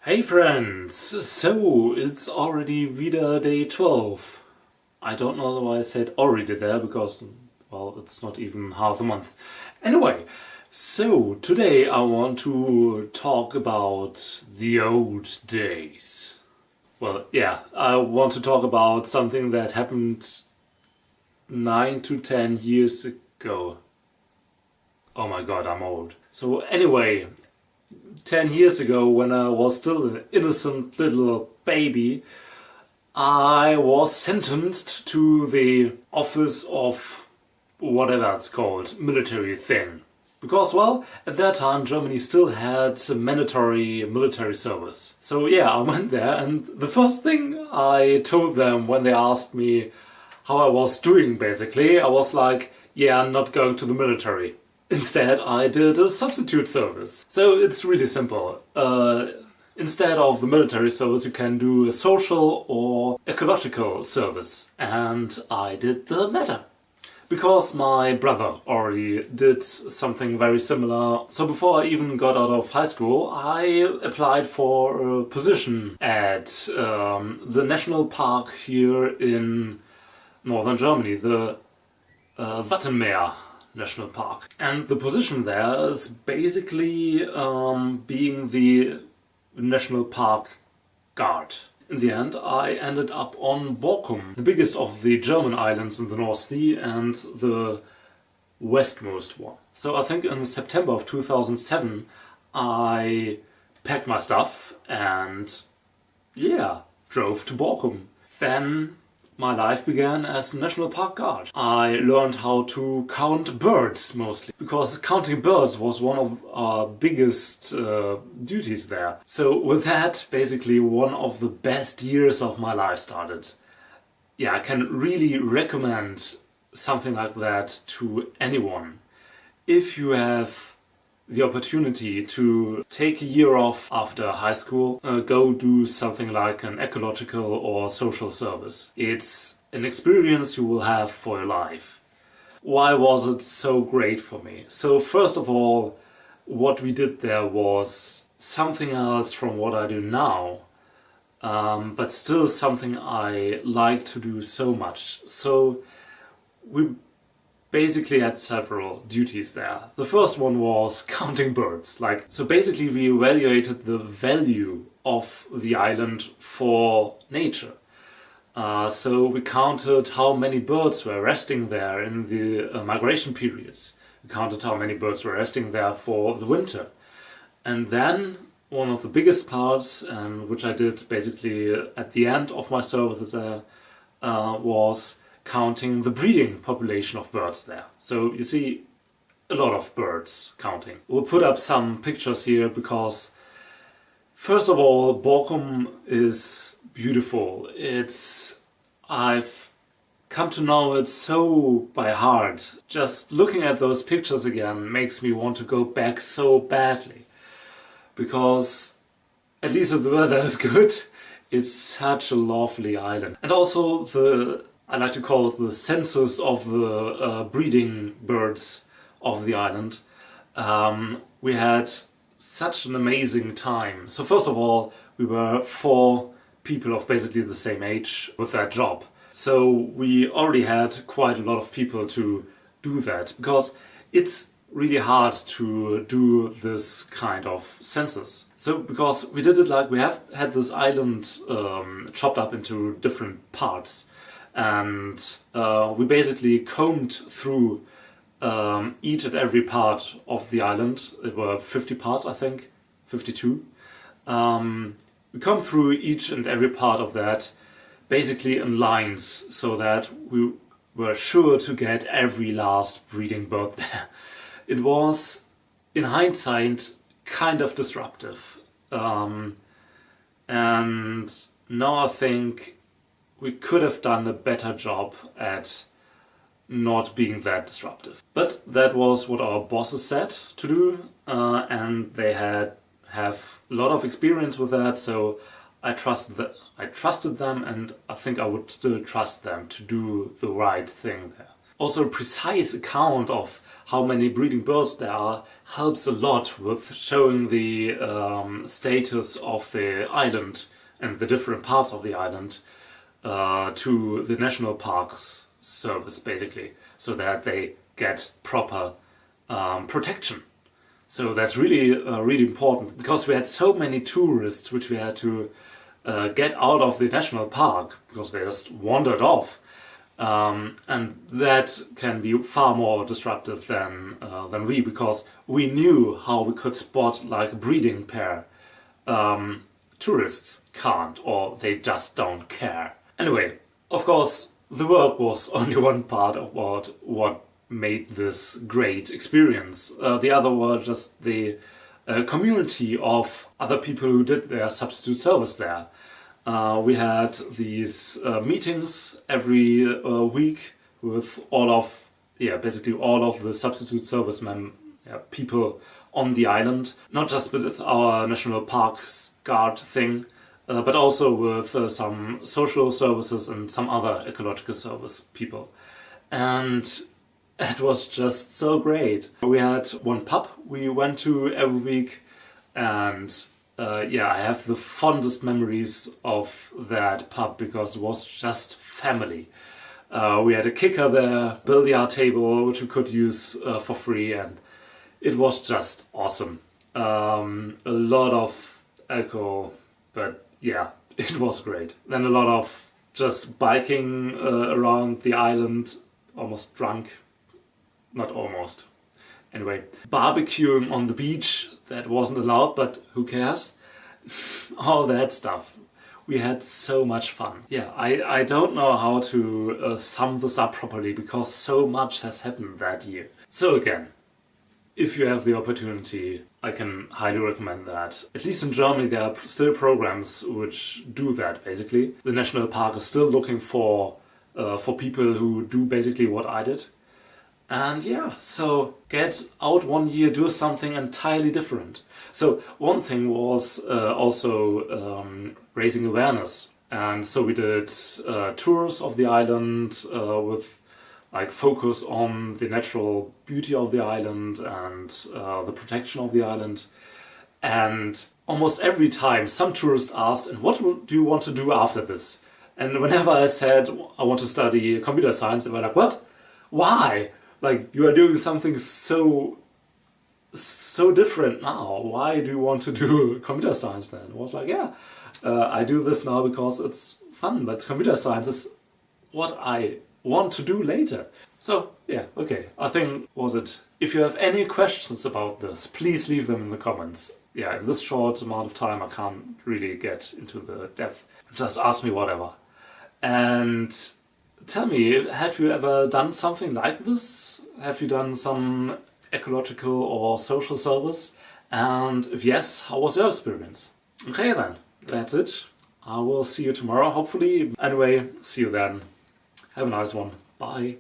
Hey friends! So, it's already VEDA day 12. I don't know why I said already there, because, well, it's not even half a month. Anyway, so today I want to talk about the old days. Well, yeah, I want to talk about something that happened 9 to 10 years ago. Oh my god, I'm old. So anyway, 10 years ago, when I was still an innocent little baby, I was sentenced to the office of whatever it's called, military thing. Because, well, at that time Germany still had mandatory military service. So yeah, I went there, and the first thing I told them when they asked me how I was doing, basically, I was like, yeah, I'm not going to the military. Instead, I did a substitute service. So it's really simple. Instead of the military service, you can do a social or ecological service. And I did the latter. Because my brother already did something very similar. So before I even got out of high school, I applied for a position at the national park here in northern Germany, the Wattenmeer National Park. And the position there is basically being the national park guard. In the end, I ended up on Borkum, the biggest of the German islands in the North Sea and the westmost one. So I think in September of 2007 I packed my stuff and, yeah, drove to Borkum. Then my life began as a national park guard. I learned how to count birds mostly, because counting birds was one of our biggest duties there. So with that, basically one of the best years of my life started. Yeah, I can really recommend something like that to anyone. If you have the opportunity to take a year off after high school, go do something like an ecological or social service. It's an experience you will have for your life. Why was it so great for me? So first of all, what we did there was something else from what I do now, but still something I like to do so much. So we basically had several duties there. The first one was counting birds. So basically we evaluated the value of the island for nature. So we counted how many birds were resting there in the migration periods. We counted how many birds were resting there for the winter. And then one of the biggest parts, which I did basically at the end of my service there, was counting the breeding population of birds there. So you see a lot of birds counting. We'll put up some pictures here because first of all, Borkum is beautiful. I've come to know it so by heart. Just looking at those pictures again makes me want to go back so badly. Because at least if the weather is good, it's such a lovely island. And also I like to call it the census of the breeding birds of the island. We had such an amazing time. So first of all, we were 4 people of basically the same age with that job. So we already had quite a lot of people to do that, because it's really hard to do this kind of census. So because we did it we had this island chopped up into different parts. And we basically combed through each and every part of the island. It were 50 parts, I think, 52. We combed through each and every part of that, basically in lines, so that we were sure to get every last breeding bird there. It was, in hindsight, kind of disruptive. And now I think we could have done a better job at not being that disruptive. But that was what our bosses said to do, and they have a lot of experience with that, so I trusted them, and I think I would still trust them to do the right thing there. Also, a precise account of how many breeding birds there are helps a lot with showing the status of the island and the different parts of the island to the National Parks Service, basically, so that they get proper protection. So that's really really important, because we had so many tourists which we had to get out of the national park because they just wandered off. And that can be far more disruptive than we, because we knew how we could spot like a breeding pair. Tourists can't, or they just don't care. Anyway, of course, the work was only one part of what made this great experience. The other were just the community of other people who did their substitute service there. We had these meetings every week with basically all of the substitute service people on the island, not just with our national parks guard thing, but also with some social services and some other ecological service people. And it was just so great. We had one pub we went to every week, and I have the fondest memories of that pub because it was just family. We had a kicker there, billiard table which we could use for free, and it was just awesome. A lot of alcohol, but yeah, it was great. Then a lot of just biking around the island, almost drunk. Not almost. Anyway, barbecuing on the beach, that wasn't allowed, but who cares? All that stuff. We had so much fun. Yeah, I don't know how to sum this up properly, because so much has happened that year. So again, if you have the opportunity, I can highly recommend that. At least in Germany there are still programs which do that, basically. The national park is still looking for people who do basically what I did. And yeah, so get out one year, do something entirely different. So one thing was also raising awareness. And so we did tours of the island with like focus on the natural beauty of the island and the protection of the island. And almost every time some tourist asked, and what do you want to do after this? And whenever I said I want to study computer science, they were like, what? Why? Like, you are doing something so different now. Why do you want to do computer science then? I was like, I do this now because it's fun, but computer science is what I want to do later. So, yeah, okay. I think was it. If you have any questions about this, please leave them in the comments. Yeah, in this short amount of time I can't really get into the depth. Just ask me whatever. And tell me, have you ever done something like this? Have you done some ecological or social service? And if yes, how was your experience? Okay then, that's it. I will see you tomorrow, hopefully. Anyway, see you then. Have a nice one. Bye.